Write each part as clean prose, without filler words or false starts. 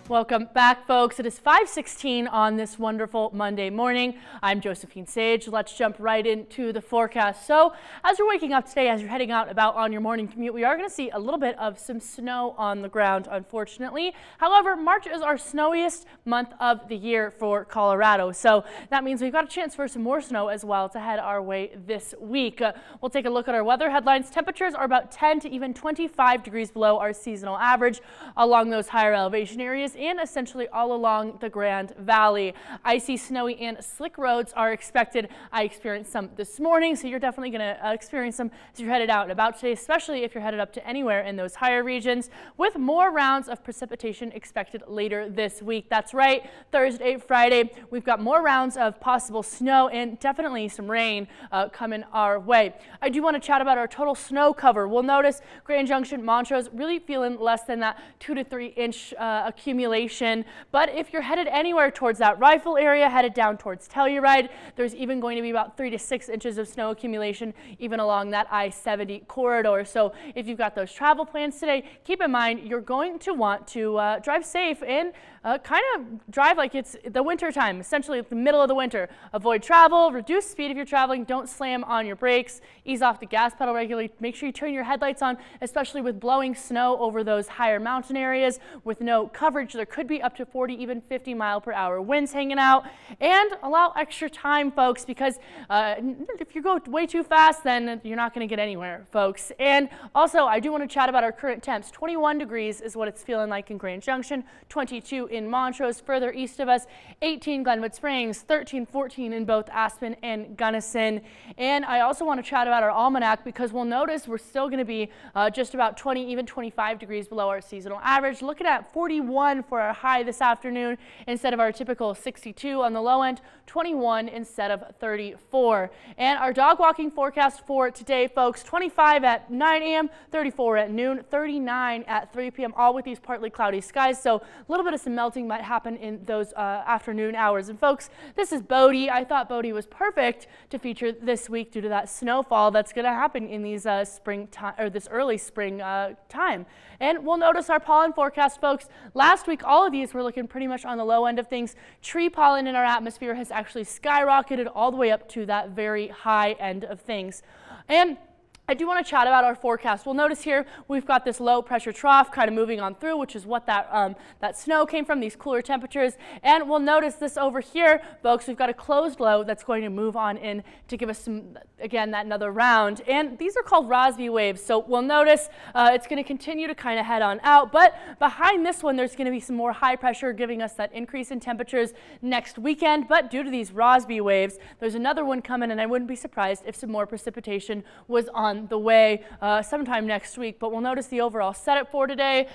Welcome back, folks. It is 5:16 on this wonderful Monday morning. I'm Josephine Sage. Let's jump right into the forecast. So as you're waking up today, as you're heading out about on your morning commute, we are going to see a little bit of some snow on the ground, unfortunately. However, March is our snowiest month of the year for Colorado. So that means we've got a chance for some more snow as well to head our way this week. We'll take a look at our weather headlines. Temperatures are about 10 to even 25 degrees below our seasonal average along those higher elevation areas and essentially all along the Grand Valley. Icy, snowy, and slick roads are expected. I experienced some this morning, so you're definitely going to experience them as you're headed out and about today, especially if you're headed up to anywhere in those higher regions, with more rounds of precipitation expected later this week. That's right, Thursday, Friday, we've got more rounds of possible snow and definitely some rain coming our way. I do want to chat about our total snow cover. We'll notice Grand Junction, Montrose really feeling less than that 2 to 3 inch accumulation. But if you're headed anywhere towards that Rifle area, headed down towards Telluride, there's even going to be about 3 to 6 inches of snow accumulation even along that I-70 corridor. So if you've got those travel plans today, keep in mind you're going to want to drive safe and kind of drive like it's the winter time, essentially the middle of the winter. Avoid travel, reduce speed if you're traveling, don't slam on your brakes, ease off the gas pedal regularly, make sure you turn your headlights on, especially with blowing snow over those higher mountain areas with no coverage. There could be up to 40, even 50-mile-per-hour winds hanging out, and allow extra time, folks, because if you go way too fast, then you're not going to get anywhere, folks. And also, I do want to chat about our current temps. 21 degrees is what it's feeling like in Grand Junction, 22 in Montrose, further east of us, 18 Glenwood Springs, 13, 14 in both Aspen and Gunnison. And I also want to chat about our almanac because we'll notice we're still going to be just about 20, even 25 degrees below our seasonal average, looking at 41 for our high this afternoon instead of our typical 62 on the low end, 21 instead of 34. And our dog walking forecast for today, folks, 25 at 9 a.m., 34 at noon, 39 at 3 p.m., all with these partly cloudy skies. So a little bit of some melting might happen in those afternoon hours. And folks, this is Bodie. I thought Bodie was perfect to feature this week due to that snowfall that's going to happen in these spring time or this early spring time. And we'll notice our pollen forecast, folks. Last week, all of these were looking pretty much on the low end of things. Tree pollen in our atmosphere has actually skyrocketed all the way up to that very high end of things. And I do want to chat about our forecast. We'll notice here we've got this low pressure trough kind of moving on through, which is what that snow came from, these cooler temperatures. And we'll notice this over here, folks, we've got a closed low that's going to move on in to give us some, again, that another round. And these are called Rossby waves. So we'll notice it's going to continue to kind of head on out. But behind this one, there's going to be some more high pressure giving us that increase in temperatures next weekend. But due to these Rossby waves, there's another one coming, and I wouldn't be surprised if some more precipitation was on the way sometime next week. But we'll notice the overall setup for today.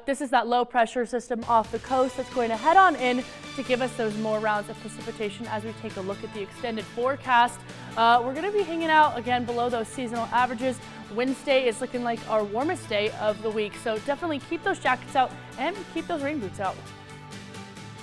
This is that low pressure system off the coast that's going to head on in to give us those more rounds of precipitation as we take a look at the extended forecast. We're going to be hanging out again below those seasonal averages. Wednesday is looking like our warmest day of the week, so definitely keep those jackets out and keep those rain boots out.